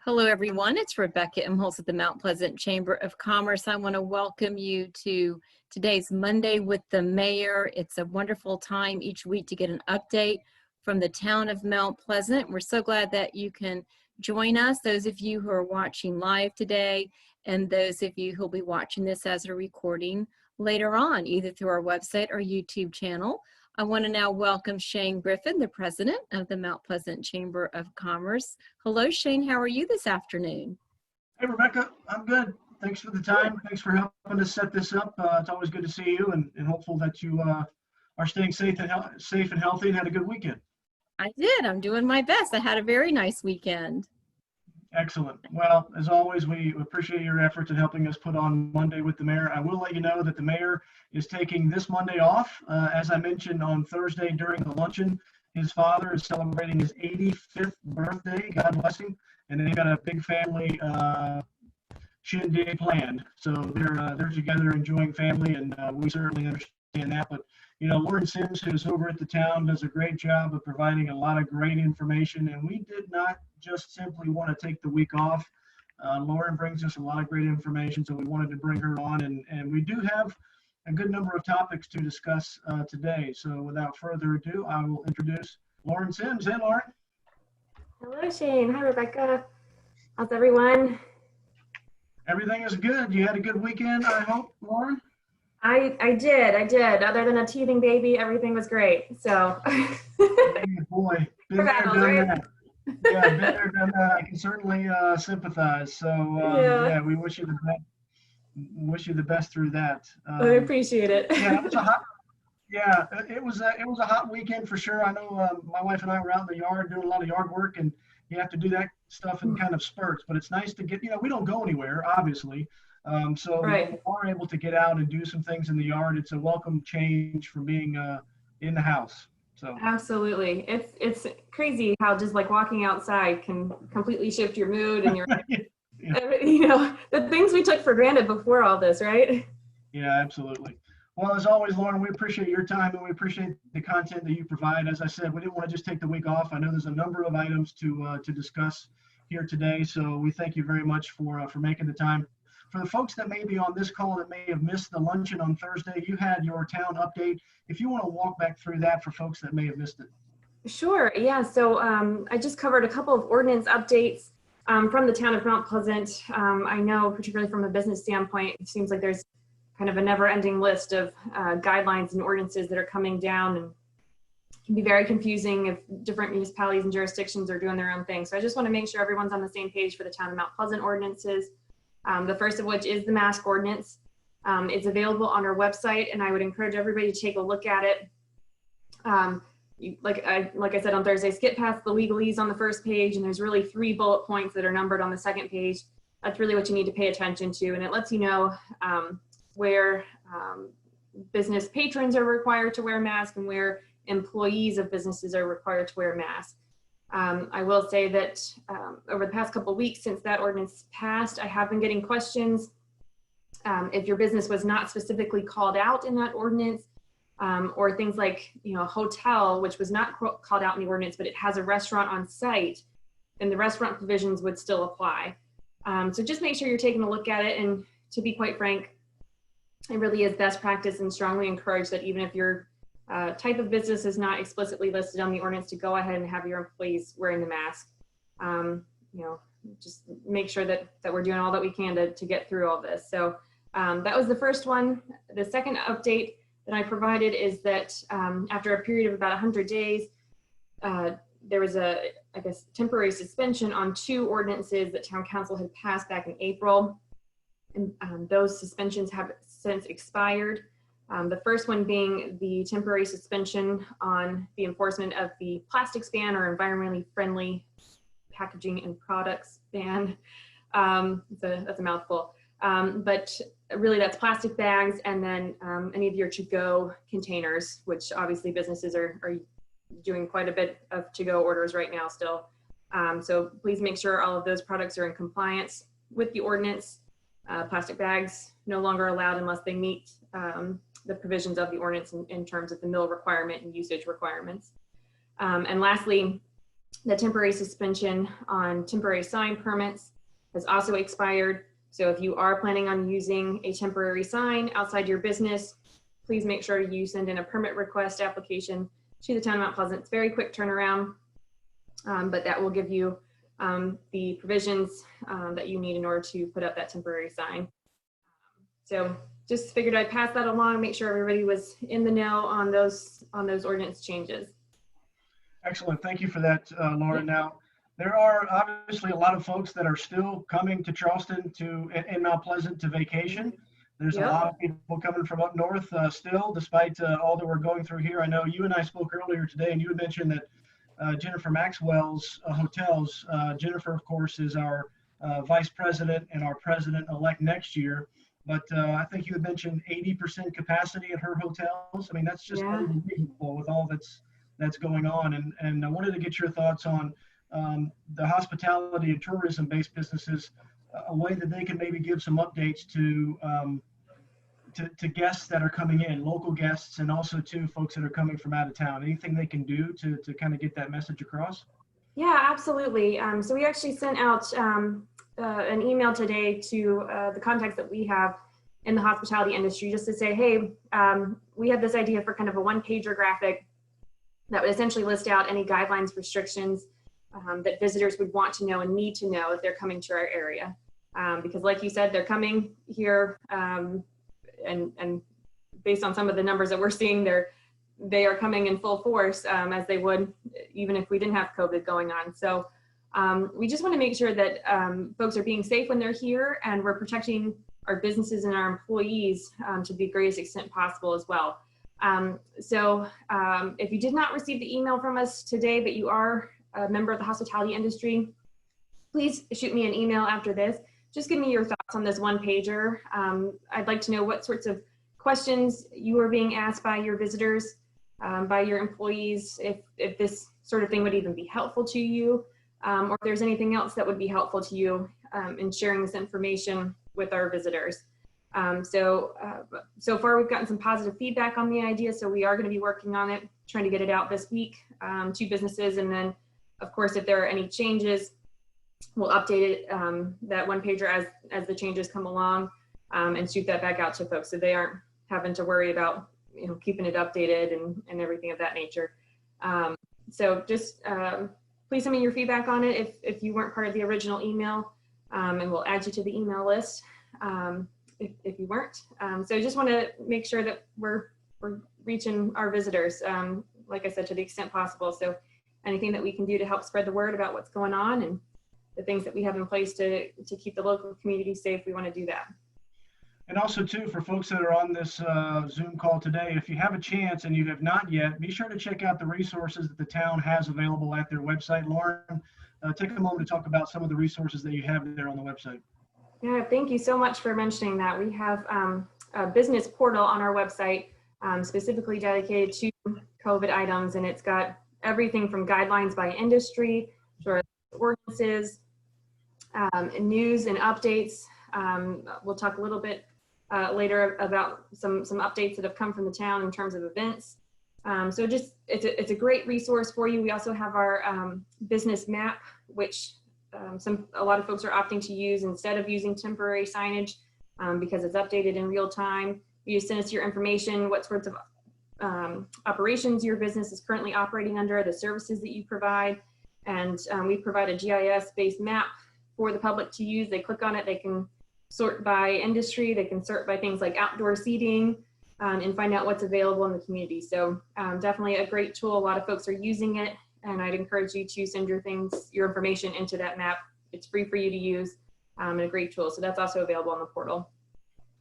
Hello, everyone. It's Rebecca Imholz at the Mount Pleasant Chamber of Commerce. I want to welcome you to today's Monday with the Mayor. It's a wonderful time each week to get an update from the town of Mount Pleasant. We're so glad that you can join us, those of you who are watching live today, and those of you who will be watching this as a recording later on, either through our website or YouTube channel. I want to now welcome Shane Griffin, the president of the Mount Pleasant Chamber of Commerce. Hello, Shane. How are you this afternoon? Hey, Rebecca. I'm good. Thanks for the time. Thanks for helping us set this up. It's always good to see you, and hopeful that you are staying safe and healthy and had a good weekend. I did. I'm doing my best. I had a very nice weekend. Excellent. Well, as always, we appreciate your efforts in helping us put on Monday with the Mayor. I will let you know that the Mayor is taking this Monday off. As I mentioned on Thursday during the luncheon, his father is celebrating his 85th birthday. God bless him. And they've got a big family shindig planned. So they're together enjoying family, and we certainly understand that. But you know, Lauren Sims, who's over at the town, does a great job of providing a lot of great information, and we did not just simply want to take the week off. Lauren brings us a lot of great information, so we wanted to bring her on, and we do have a good number of topics to discuss today. So without further ado, I will introduce Lauren Sims. Hey, Lauren. Hello, Shane. Hi, Rebecca. How's everyone? Everything is good. You had a good weekend, I hope, Lauren? I did. Other than a teething baby, everything was great. So. Hey, boy, been there, done that. Yeah, been there, done that. I can certainly sympathize. So yeah, we wish you the best. Wish you the best through that. I appreciate it. Yeah, it was a hot. Yeah, it was a hot weekend for sure. I know my wife and I were out in the yard doing a lot of yard work, and you have to do that stuff in kind of spurts. But it's nice to get. You know, we don't go anywhere, obviously. So right. we are able to get out and do some things in the yard. It's a welcome change from being in the house. So absolutely, it's crazy how just like walking outside can completely shift your mood and your, yeah. You know, the things we took for granted before all this, right? Yeah, absolutely. Well, as always, Lauren, we appreciate your time and we appreciate the content that you provide. As I said, we didn't want to just take the week off. I know there's a number of items to discuss here today, so we thank you very much for making the time. For the folks that may be on this call that may have missed the luncheon on Thursday, you had your town update. If you want to walk back through that for folks that may have missed it. Sure, yeah, so I just covered a couple of ordinance updates from the town of Mount Pleasant. I know, particularly from a business standpoint, it seems like there's kind of a never-ending list of guidelines and ordinances that are coming down, and it can be very confusing if different municipalities and jurisdictions are doing their own thing. So I just want to make sure everyone's on the same page for the town of Mount Pleasant ordinances. The first of which is the Mask Ordinance. It's available on our website, and I would encourage everybody to take a look at it. Like I said on Thursday, skip past the legalese on the first page, and there's really 3 bullet points that are numbered on the second page. That's really what you need to pay attention to, and it lets you know where business patrons are required to wear masks and where employees of businesses are required to wear masks. I will say that over the past couple of weeks since that ordinance passed, I have been getting questions if your business was not specifically called out in that ordinance, or things like, you know, a hotel, which was not called out in the ordinance, but it has a restaurant on site, then the restaurant provisions would still apply. So just make sure you're taking a look at it, and to be quite frank, it really is best practice and strongly encourage that even if your type of business is not explicitly listed on the ordinance, to go ahead and have your employees wearing the mask. You know, just make sure that we're doing all that we can to get through all this. So that was the first one. The second update that I provided is that after a period of about 100 days, there was a, I guess, temporary suspension on 2 ordinances that town council had passed back in April. And those suspensions have since expired. The first one being the temporary suspension on the enforcement of the plastics ban, or environmentally friendly packaging and products ban. That's a mouthful. But really that's plastic bags, and then any of your to-go containers, which obviously businesses are doing quite a bit of to-go orders right now still. So please make sure all of those products are in compliance with the ordinance. Plastic bags no longer allowed unless they meet the provisions of the ordinance in terms of the mill requirement and usage requirements. And lastly, The temporary suspension on temporary sign permits has also expired. So if you are planning on using a temporary sign outside your business, please make sure you send in a permit request application to the town of Mount Pleasant. It's very quick turnaround, but that will give you the provisions that you need in order to put up that temporary sign. So just figured I'd pass that along, make sure everybody was in the know on those ordinance changes. Excellent. Thank you for that, Laura. Now, there are obviously a lot of folks that are still coming to Charleston and Mount Pleasant to vacation. There's a lot of people coming from up north still, despite all that we're going through here. I know you and I spoke earlier today, and you had mentioned that Jennifer Maxwell's hotels. Jennifer, of course, is our vice president and our president-elect next year. But I think you had mentioned 80% capacity at her hotels. I mean, that's just unbelievable with all that's going on. And I wanted to get your thoughts on the hospitality and tourism-based businesses, a way that they can maybe give some updates to guests that are coming in, local guests, and also to folks that are coming from out of town. Anything they can do to kind of get that message across? Yeah, absolutely. So we actually sent out an email today to the contacts that we have in the hospitality industry, just to say, hey, we have this idea for kind of a one-pager graphic that would essentially list out any guidelines, restrictions that visitors would want to know and need to know if they're coming to our area. Because like you said, they're coming here, and based on some of the numbers that we're seeing, they are coming in full force, as they would even if we didn't have COVID going on. So we just want to make sure that folks are being safe when they're here, and we're protecting our businesses and our employees to the greatest extent possible as well. So if you did not receive the email from us today, but you are a member of the hospitality industry, please shoot me an email after this. Just give me your thoughts on this one pager. I'd like to know what sorts of questions you are being asked by your visitors, by your employees, if this sort of thing would even be helpful to you, or if there's anything else that would be helpful to you in sharing this information with our visitors. So far we've gotten some positive feedback on the idea, so we are going to be working on it, trying to get it out this week to businesses. And then, of course, if there are any changes, we'll update it, that one pager as the changes come along, and shoot that back out to folks, so they aren't having to worry about keeping it updated and everything of that nature. So just please send me your feedback on it if you weren't part of the original email, and we'll add you to the email list if you weren't. So I just want to make sure that we're reaching our visitors, like I said, to the extent possible. So anything that we can do to help spread the word about what's going on and the things that we have in place to keep the local community safe, we want to do that. And also, too, for folks that are on this Zoom call today, if you have a chance and you have not yet, be sure to check out the resources that the town has available at their website. Lauren, take a moment to talk about some of the resources that you have there on the website. Yeah, thank you so much for mentioning that. We have a business portal on our website specifically dedicated to COVID items, and it's got everything from guidelines by industry to ordinances, news and updates. We'll talk a little bit later about some updates that have come from the town in terms of events. So it's a great resource for you. We also have our business map, which a lot of folks are opting to use instead of using temporary signage because it's updated in real time. You send us your information, what sorts of operations your business is currently operating under, the services that you provide, and we provide a GIS-based map for the public to use. They click on it, they can sort by industry, they can sort by things like outdoor seating, and find out what's available in the community. So definitely a great tool. A lot of folks are using it, and I'd encourage you to send your information into that map. It's free for you to use, and a great tool. So that's also available on the portal.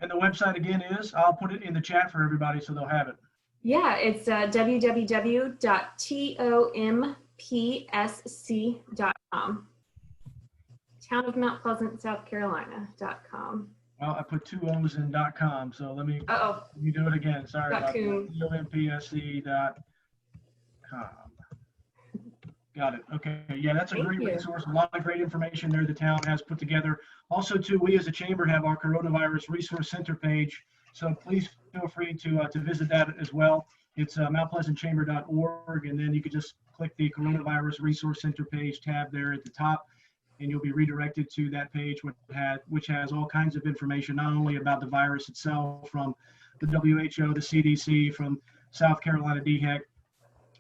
And the website again is, I'll put it in the chat for everybody so they'll have it. Yeah, it's www.tompsc.com. Town of Mount Pleasant, South Carolina.com. Well, I put 2 O's in .com, so let me do it again. Sorry about that. MPSC.com. Got it. Okay. Yeah, that's a great resource. A lot of great information there the town has put together. Also, too, we as a chamber have our Coronavirus Resource Center page, so please feel free to visit that as well. It's mountpleasantchamber.org, and then you could just click the Coronavirus Resource Center page tab there at the top, and you'll be redirected to that page, which has all kinds of information, not only about the virus itself from the WHO, the CDC, from South Carolina DHEC,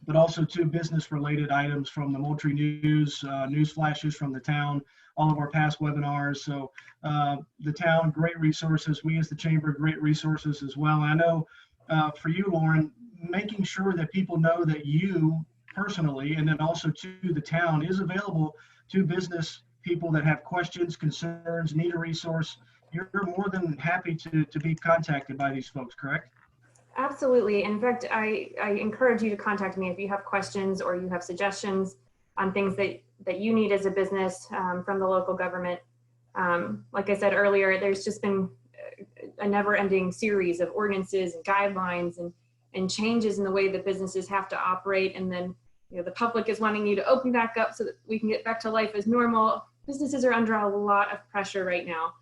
but also to business-related items from the Moultrie News, news flashes from the town, all of our past webinars. So the town, great resources. We as the chamber, great resources as well. I know for you, Lauren, making sure that people know that you personally, and then also to the town, is available to business people that have questions, concerns, need a resource. You're more than happy to be contacted by these folks, correct? Absolutely. In fact, I encourage you to contact me if you have questions or you have suggestions on things that you need as a business from the local government. Like I said earlier, there's just been a never-ending series of ordinances and guidelines and changes in the way that businesses have to operate. And then, the public is wanting you to open back up so that we can get back to life as normal. Businesses are under a lot of pressure right now.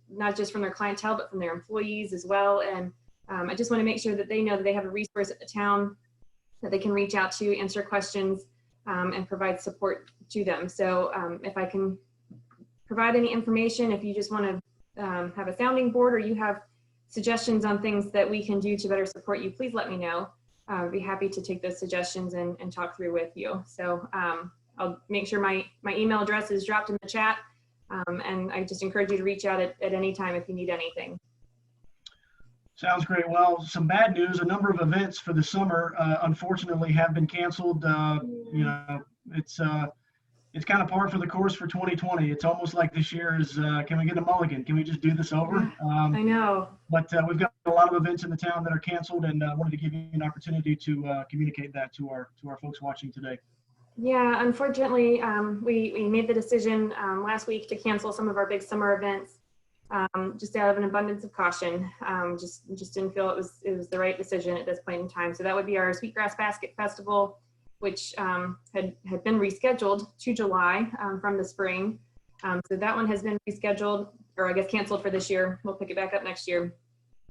Not just from their clientele, but from their employees as well. And I just want to make sure that they know that they have a resource at the town that they can reach out to, answer questions, and provide support to them. So if I can provide any information, if you just want to have a sounding board or you have suggestions on things that we can do to better support you, please let me know. I'd be happy to take those suggestions and talk through with you. So I'll make sure my email address is dropped in the chat. And I just encourage you to reach out at any time if you need anything. Sounds great. Well, some bad news. A number of events for the summer, unfortunately, have been canceled. It's kind of par for the course for 2020. It's almost like this year is, can we get a mulligan? Can we just do this over? I know. But we've got a lot of events in the town that are canceled, and wanted to give you an opportunity to communicate that to our folks watching today. Yeah, unfortunately, we made the decision last week to cancel some of our big summer events, just out of an abundance of caution. Just didn't feel it was the right decision at this point in time. So that would be our Sweetgrass Basket Festival, which had been rescheduled to July from the spring. So that one has been rescheduled, or I guess canceled for this year. We'll pick it back up next year.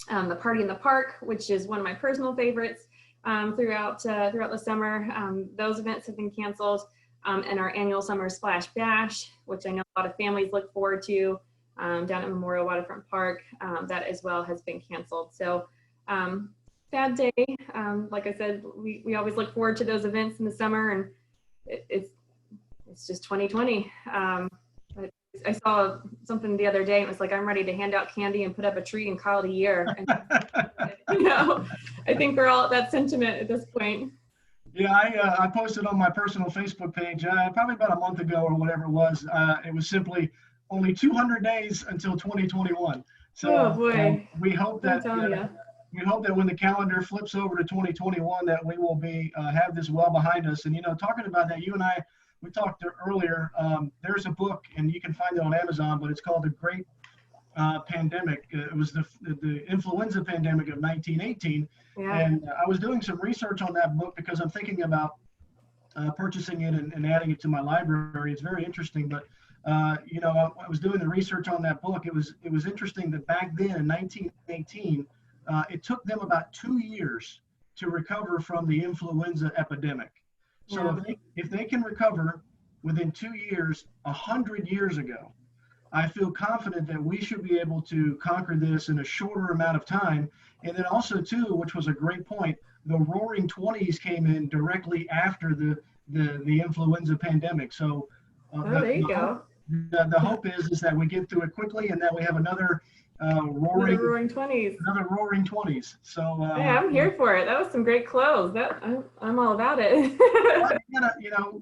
The Party in the Park, which is one of my personal favorites. Throughout the summer, those events have been canceled, and our annual Summer Splash Bash, which I know a lot of families look forward to, down at Memorial Waterfront Park, that as well has been canceled. So sad day. Like I said, we always look forward to those events in the summer, and it's just 2020. I saw something the other day, and it was like, I'm ready to hand out candy and put up a tree and call it a year. And, I think we're all at that sentiment at this point. Yeah, I posted on my personal Facebook page probably about a month ago or whatever it was. It was simply only 200 days until 2021. So oh boy, we hope that when the calendar flips over to 2021, that we will have this well behind us. And talking about that, you and I, we talked earlier. There's a book, and you can find it on Amazon, but it's called The Great Pandemic. It was the influenza pandemic of 1918. Yeah. And I was doing some research on that book because I'm thinking about purchasing it and adding it to my library. It's very interesting. But I was doing the research on that book. It was interesting that back then in 1918, it took them about 2 years to recover from the influenza epidemic. So if they can recover within 2 years, 100 years ago, I feel confident that we should be able to conquer this in a shorter amount of time. And then also too, which was a great point, the Roaring 20s came in directly after the influenza pandemic. So there you go. The hope is that we get through it quickly, and that we have another roaring 20s. Another Roaring 20s. So yeah, I'm here for it. That was some great clothes. I'm all about it.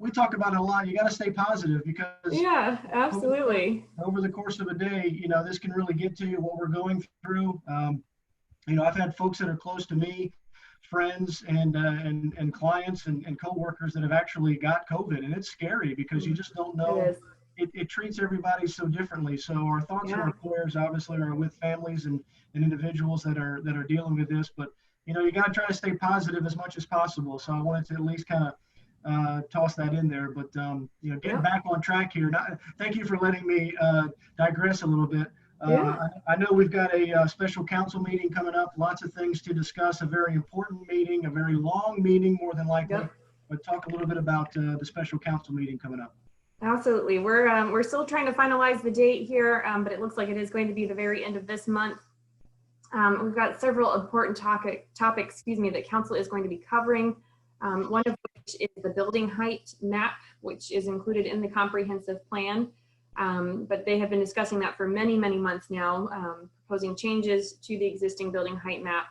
We talk about it a lot. You got to stay positive, because yeah, absolutely. Over the course of a day, this can really get to you, what we're going through. I've had folks that are close to me, friends and clients and coworkers that have actually got COVID, and it's scary because you just don't know. It treats everybody so differently. So our thoughts and our prayers obviously are with families and individuals that are dealing with this. But you got to try to stay positive as much as possible. So I wanted to at least kind of toss that in there. But getting back on track here. Thank you for letting me digress a little bit. I know we've got a special council meeting coming up. Lots of things to discuss. A very important meeting, a very long meeting, more than likely. but talk a little bit about the special council meeting coming up. Absolutely. We're still trying to finalize the date here, but it looks like it is going to be the very end of this month. We've got several important topics, that council is going to be covering. One of which is the building height map, which is included in the comprehensive plan. But they have been discussing that for many, many months now, proposing changes to the existing building height map.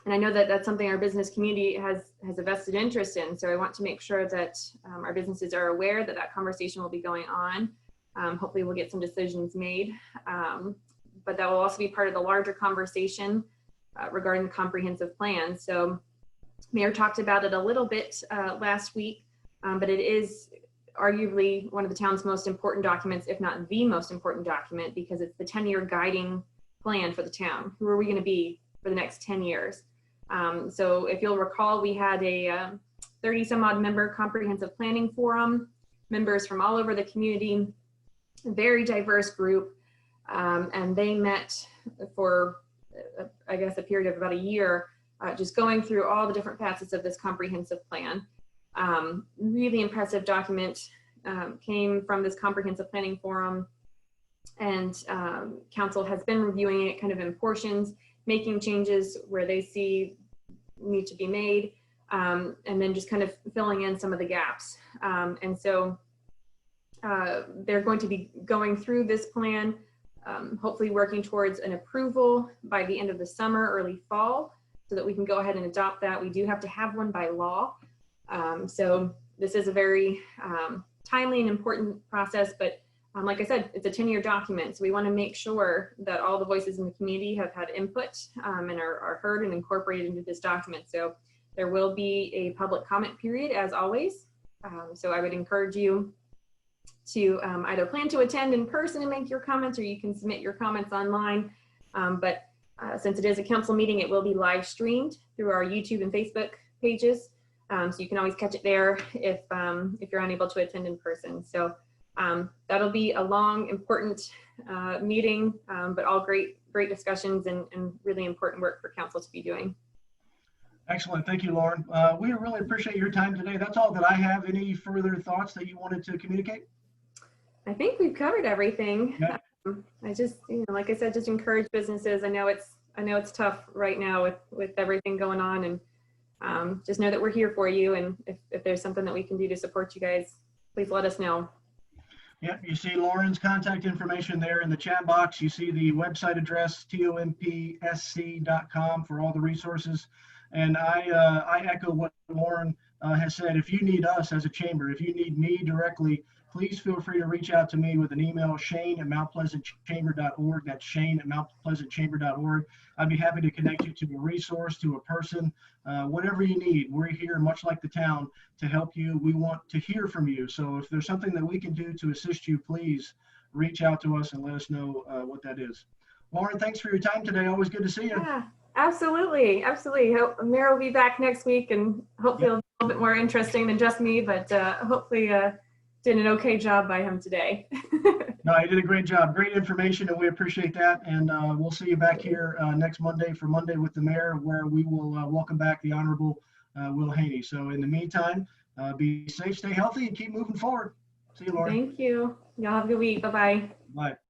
And I know that that's something our business community has a vested interest in. So I want to make sure that our businesses are aware that that conversation will be going on. Hopefully we'll get some decisions made. But that will also be part of the larger conversation regarding the comprehensive plan. So Mayor talked about it a little bit last week, but it is arguably one of the town's most important documents, if not the most important document, because it's the 10-year guiding plan for the town. Who are we going to be for the next 10 years? So if you'll recall, we had a 30 some odd member comprehensive planning forum, members from all over the community, a very diverse group. And they met for, I guess, a period of about a year, just going through all the different facets of this comprehensive plan. Really impressive document came from this comprehensive planning forum, and council has been reviewing it kind of in portions, making changes where they see need to be made, and then just kind of filling in some of the gaps. And so they're going to be going through this plan, hopefully working towards an approval by the end of the summer, early fall, so that we can go ahead and adopt that. We do have to have one by law. So this is a very timely and important process, but like I said, it's a 10-year document. So we want to make sure that all the voices in the community have had input and are heard and incorporated into this document. So there will be a public comment period as always. So I would encourage you to either plan to attend in person and make your comments, or you can submit your comments online. But since it is a council meeting, it will be live streamed through our YouTube and Facebook pages. So you can always catch it there if you're unable to attend in person. So that'll be a long, important meeting, but all great discussions and really important work for council to be doing. Excellent. Thank you, Lauren. We really appreciate your time today. That's all that I have. Any further thoughts that you wanted to communicate? I think we've covered everything. Yeah. I just, like I said, just encourage businesses. I know it's tough right now with everything going on, and just know that we're here for you. And if there's something that we can do to support you guys, please let us know. Yeah, you see Lauren's contact information there in the chat box. You see the website address, tompsc.com, for all the resources. And I echo what Lauren has said. If you need us as a chamber, if you need me directly, please feel free to reach out to me with an email, shane@mountpleasantchamber.org. That's shane@mountpleasantchamber.org. I'd be happy to connect you to a resource, to a person, whatever you need. We're here, much like the town, to help you. We want to hear from you. So if there's something that we can do to assist you, please reach out to us and let us know what that is. Lauren, thanks for your time today. Always good to see you. Yeah, absolutely. Absolutely. Hope Mayor will be back next week, and hopefully it'll be a little bit more interesting than just me, but hopefully did an okay job by him today. No, you did a great job. Great information, and we appreciate that. And we'll see you back here next Monday for Monday with the Mayor, where we will welcome back the Honorable Will Haynie. So in the meantime, be safe, stay healthy, and keep moving forward. See you, Lauren. Thank you. Y'all have a good week. Bye-bye. Bye.